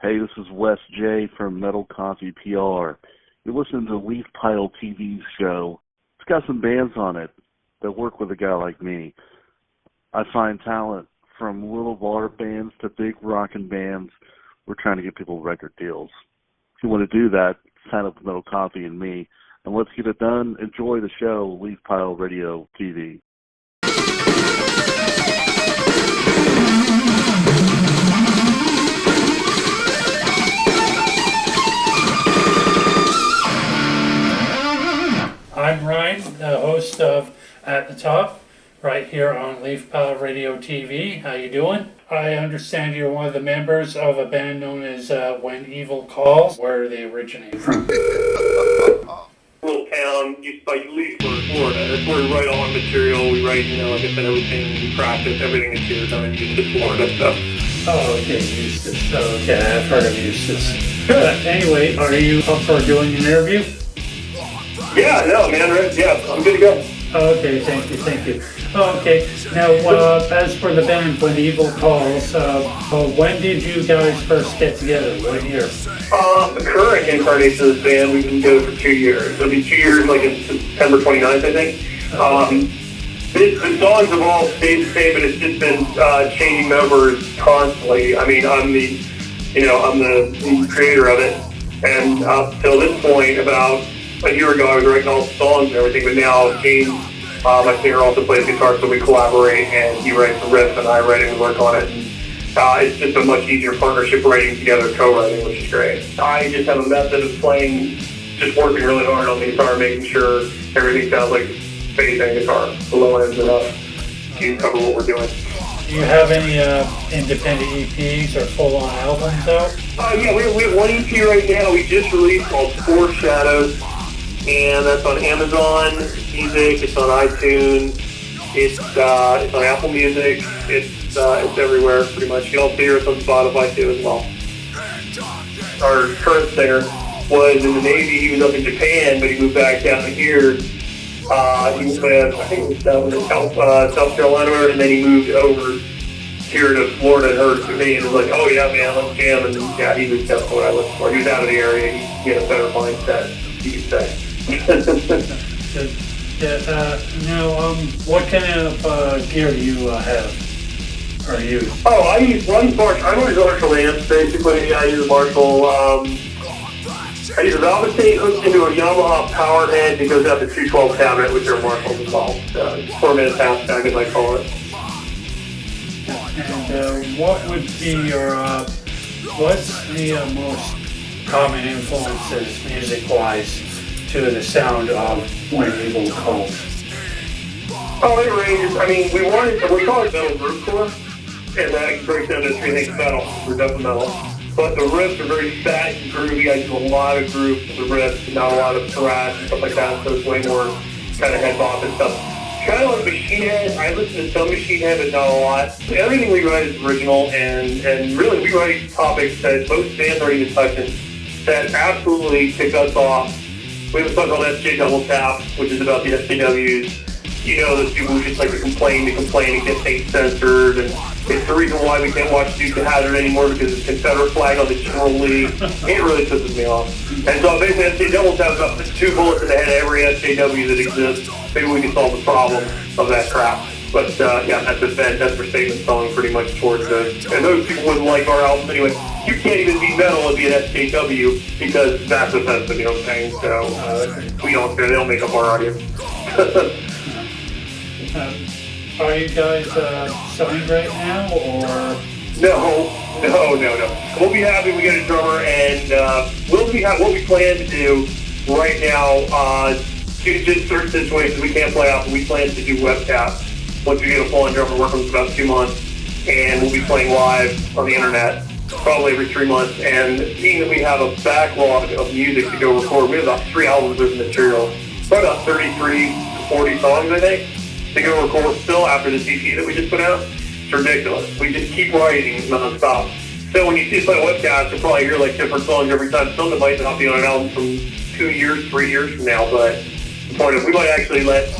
Hey, this is Wes J from Metal Coffee PR. You're listening to Leaf Pile TV's show. It's got some bands on it that work with a guy like me. I find talent from little bar bands to big rockin' bands. We're trying to get people record deals. If you want to do that, sign up with Metal Coffee and me. And let's get it done. Enjoy the show, Leaf Pile Radio TV. I'm Ryan, the host of At the Top, right here on Leaf Pile Radio TV. How you doing? I understand you're one of the members of a band known as When Evil Calls. Where do they originate from? Little town used by Leesburg, Florida. That's where we write all our material. We write, like I said, everything, we practice, everything is here down in Eustis, Florida stuff. Oh, okay, Eustis. Okay, I've heard of Eustis. Anyway, are you up for doing an interview? Yeah, no, man, right? Yeah, I'm good to go. Okay, thank you. Okay, now, as for the band When Evil Calls, when did you guys first get together? What year? The current incarnation of this band, we've been together for 2 years. It'll be 2 years, like in September 29th, I think. The songs have all stayed the same, but it's just been changing members constantly. I mean, I'm the creator of it, and up till this point, about a year ago, I was writing all the songs and everything, but now James, my singer, also plays guitar, so we collaborate, and he writes the riff, and I write and work on it. And, it's just a much easier partnership writing together, co-writing, which is great. I just have a method of playing, just working really hard on the guitar, making sure everything sounds like bass and guitar. The low end's enough to cover what we're doing. Do you have any independent EPs or full-on albums out? Yeah, we have one EP right now we just released called Four Shadows. And that's on Amazon Music, it's on iTunes, it's on Apple Music, it's everywhere pretty much. You can also hear us on Spotify too as well. Our current singer was in the Navy, he was up in Japan, but he moved back down here. He was with, I think it was down in South Carolina, and then he moved over here to Florida and heard from me and was like, oh yeah man, let's jam, and yeah, he was definitely what I looked for. He was out of the area, he had a better mindset, you could say. Now, what kind of gear do you have or use? Oh, I use Marshall amps, basically. I use a Marshall, I use a Valvestate hooked into a Yamaha power head that goes out to 212 cabinet, which are Marshalls as well. 4-minute half stack, as I call it. And what would be your, what's the most common influences music-wise to the sound of When Evil Calls? Oh, it ranges. I mean, we call it metal groove, and that breaks down into three things: metal, we're definitely metal. But the riffs are very fat and groovy. I do a lot of grooves with the riffs, not a lot of thrash and stuff like that, so it's way more kind of head bop and stuff. Kind of like Machine Head. I listen to some Machine Head, but not a lot. Everything we write is original, and really we write topics that most bands aren't even touching, that absolutely tick us off. We have a song called SJ Double Tap, which is about the SJWs. Those people who just like to complain and get things censored, and it's the reason why we can't watch Duke the Hazard anymore, because it's a Confederate flag on the General Lee. It really pisses me off. And so basically SJ Double Tap is about 2 bullets in the head of every SJW that exists. Maybe we can solve the problem of that crap. But yeah, that's our statement song pretty much towards those. And those people wouldn't like our album anyway. You can't even be metal and be an SJW because that's offensive, you know what I'm saying? So we don't care. They don't make up our audience. Are you guys signed right now, or? No. We'll be happy we get a drummer, and what we plan to do right now, due to just certain situations we can't play out, but we plan to do webcasts. Once we get a full-on drummer, work on about 2 months, and we'll be playing live on the internet probably every 3 months. And being that we have a backlog of music to go record, we have about 3 albums of material, probably about 33 to 40 songs, I think, to go record still after the EP that we just put out. It's ridiculous. We just keep writing non-stop. So when you see us play a webcast, you'll probably hear like different songs every time. Some that might not be on an album from 2 years, 3 years from now, but the point is we might actually let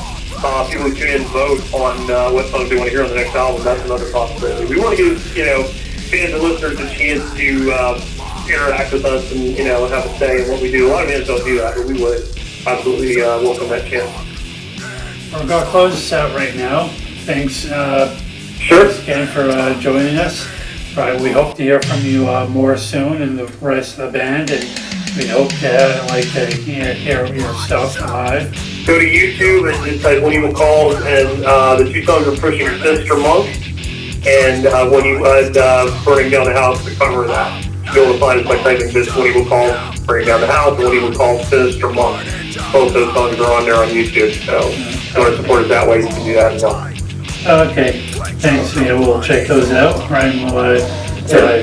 people who tune in vote on what songs they want to hear on the next album. That's another possibility. We want to give, fans and listeners a chance to interact with us and, have a say in what we do. A lot of bands don't do that, but we would absolutely welcome that chance. We're going to close this out right now. Thanks, Sure. thanks again for joining us. Right, we hope to hear from you more soon and the rest of the band, and we hope to hear your stuff live. Go to YouTube and just type When Evil Calls, and the two songs are Pushing Sinister Monk and When You Burning Down the House, the cover of that. You'll be able to find us by typing this When Evil Calls, Burning Down the House, and When Evil Calls, Sinister Monk. Both those songs are on there on YouTube, so if you want to support us that way, you can do that as well. Okay, thanks. We'll check those out, right? We'll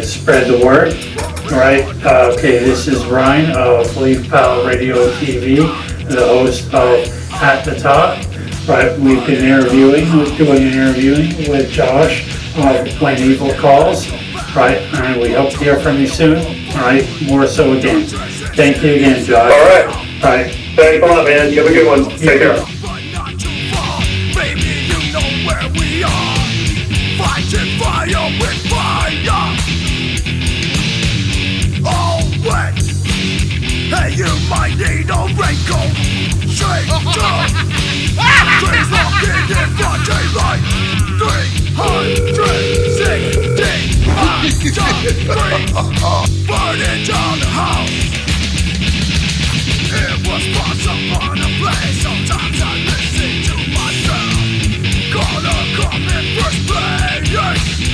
spread the word, right? Okay, this is Ryan of Leaf Pile Radio TV, the host of At the Top. Right, we've been doing an interviewing with Josh of When Evil Calls. Right, and we hope to hear from you soon. Right, more so again. Thank you again, Josh. All right. Right. Thanks a lot, man. You have a good one. Take care. Fighting fire with fire. Oh wait, hey, you might need a wrinkle. Straight up, trees walking in front daylight. 360 burning down the house. It was once upon a place. Sometimes I listen to myself. Gonna come in first place.